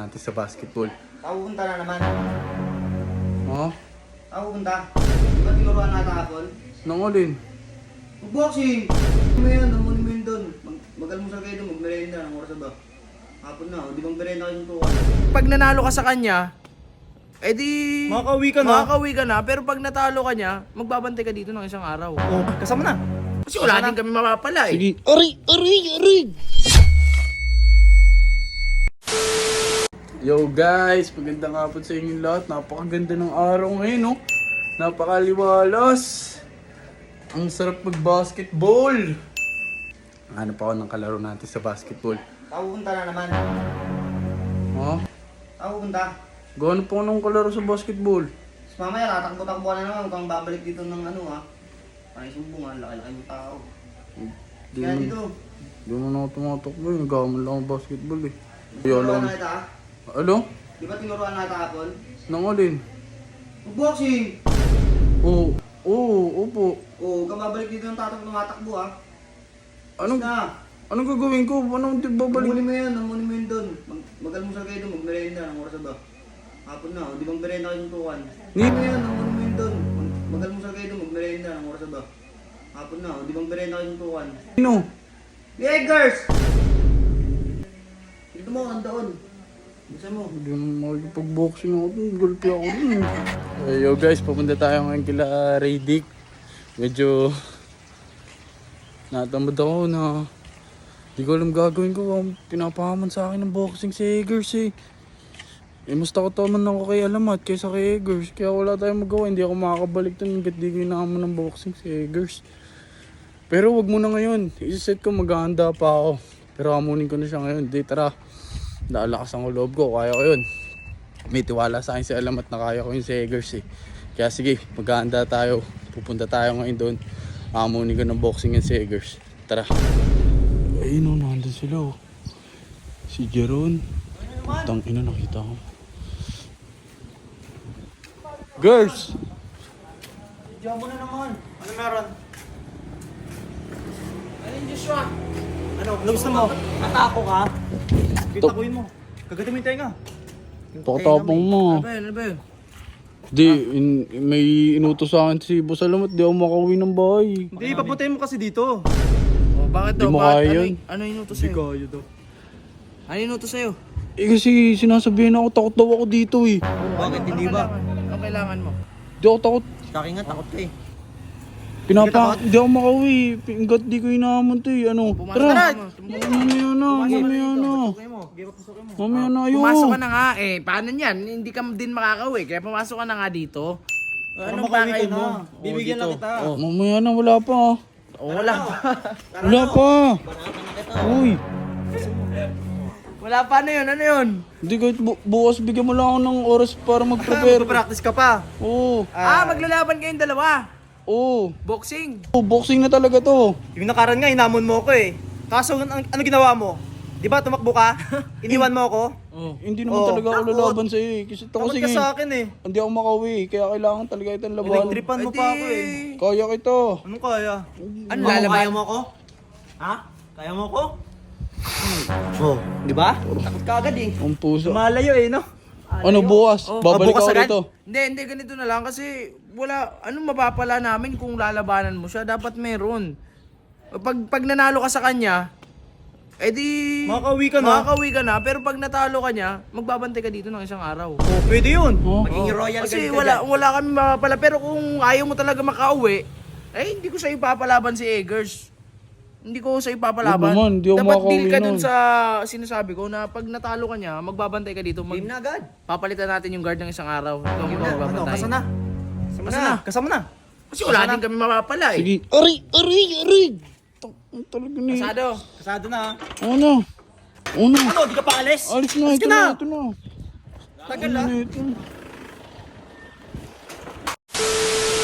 natin sa basketball. Pupunta na naman. Oh? Pupunta. Di ba tinuruan natin hapon? Nang alin? Mag-boxing! Ano mo yan? Namunin mo yun doon. Mag-almusal kayo doon, mag-merenda. Anong oras na ba? Hapon na, o di bang merenda kayo yung tuwan? Pag nanalo ka sa kanya, edi Makakauwi ka na. makakauwi ka na. Pero pag natalo ka niya, magbabantay ka dito ng isang araw. Oh, kasama na. Kasi wala din kami mapapala eh. Sige. Aray! Yo guys, magandang hapon sa inyong lahat. Napakaganda ng araw ngayon, no? Napakaliwalas. Ang sarap mag-basketball. Ano pa ako ng kalaro natin sa basketball? Pupunta na naman. Ha? Pupunta. Gano'n pa ako ng kalaro sa basketball? Tapos mamaya, tatakbo-takbo ka na naman. Huwag kang babalik dito ng ano ha. Panay sumbong ha, laki-laki yung tao. Di Kaya mo, dito. di mo na ako tumatakbo eh. Nagaman lang ang basketball eh. Kaya Tinuruan lang. na kita ha. Ano? Di ba tinuruan natin hapon? Nang alin? Mag-boxing! Opo. Oo, huwag kang babalik dito ng tumatakbo ha. Anong, Na, anong gagawin ko? Anong di babalik? namunin mo yun doon. Mag-almusal kayo doon, mag-merenda. Anong oras na ba? Hapon na, o di bang merenda kayo yung tuwan? Ni- Namunin mo yun doon. Mag-almusal kayo doon, mag-merenda. Anong oras na ba? Hapon na, o di bang merenda kayo yung tuwan? Sino? Eggers! Dito mo, nandoon. Bisa mo. Hindi mo makikipag-boxing ako dun. Gulpi ako dun. Yo guys, papunta tayo ngayon kila Ray Dick. Medyo natamad ako na di ko alam gagawin ko. Pinapahaman sa akin ng boxing si Eggers eh. Mas takot naman ako kay Alamat kaysa kay Eggers. Kaya wala tayong magawa. Hindi ako makakabalik dun hanggat di ko inahamon ng boxing si Eggers. Pero wag muna ngayon. Isa-set ko, maghahanda pa ako. Pero hamunin ko na siya ngayon. Di tara. Lalakas ang loob ko. Kaya ko yun. May tiwala sa akin si Alamat na kaya ko yun si Eggers eh. Kaya sige, maghahanda tayo. Pupunta tayo ngayon doon. Hamunin ko ng boxing yan si Eggers. Tara. Ayun o, nandun sila o. Si Jeron. Putang ina, nakita ko. Girls! Diyan mo na naman. Ano meron? Ayun, Joshua. Ano gusto mo? Atako ka? Kitakuin mo. Kagatin mo yung tenga. Pakatapang mo. Ano ba yun? Di, may inutos sa akin si Boss Alamat. Di ako makauwi ng bahay. Hindi, papuntayin mo kasi dito. Oh, bakit Di daw? mo Bakit? kaya yun? Ano inutos Hindi sa'yo? kaya daw. Ano inutos sa'yo? Eh kasi sinasabihan ako, takot daw ako dito eh. Bakit hindi ba? Anong kailangan mo? Di ako takot. Kaki nga, takot ka eh. Di ako makauwi. Hanggat di ko inahamon to eh. Ano? Pumasok Tara! ka na. Mamaya na, mamaya na. Pasukin mo. Give up, pasukin mo. Mamaya na, ayaw. Pumasok ka na nga eh. Paano yan? Hindi ka din makakauwi. Kaya pumasok ka na nga dito. Anong makauwi pakay ka mo? na. Bibigyan lang kita. Oh, mamaya na, wala pa. Oh, wala pa. Wala pa. Uy. Wala pa. Ano yun? Ano yun? Hindi kahit bukas bigyan mo lang ako ng oras para mag-prepare. Practice ka pa. Oo. Maglalaban kayong dalawa. Oo. Boxing. Oh, boxing na talaga to. Yung nakaraan nga, hinamon mo ako eh. Kaso, ano ginawa mo? Di ba, tumakbo ka? Iniwan mo ako? Hindi naman talaga ako lalaban sa iyo eh. Kasi Takot kasi ka sa akin eh. hindi ako makauwi. Kaya kailangan talaga itong laban. Electripan mo pa ako eh. Kaya kita. Anong kaya? Ano lalaban? Kaya mo ako? Ha? Kaya mo ako? Oh, di ba? Takot ka agad eh. Ang puso. Lumalayo eh, no? Ano bukas? Babalik bukas ako agad? rito. Hindi, ganito na lang kasi wala, anong mapapala namin kung lalabanan mo siya, dapat meron. Pag nanalo ka sa kanya, edi Makakauwi ka na. makakauwi ka na, pero pag natalo ka niya, magbabantay ka dito ng isang araw. Oh, pwede yun. Oh. Maging royal Kasi wala kami mapapala, pero kung ayaw mo talaga makauwi, hindi ko sa ipapalaban si Eggers. Hindi ko sa ipapalaban. Huwag naman, hindi ako Dapat makakauwi deal ka dun nun. sa sinasabi ko na pag natalo ka niya, magbabantay ka dito. Game na agad. Papalitan natin yung guard ng isang araw. Ikaw Game mo na. Ano, magbabantay. kasa na. Kasa na. Kasama na. Kasi wala din kami mapapala eh. Sige. Aray! Talaga ni. Kasado. Kasado na. Ano? Ano, di ka pa alis? Alis na, Alis ito ka na, na. ito na. Tagal Ano ah. na ito?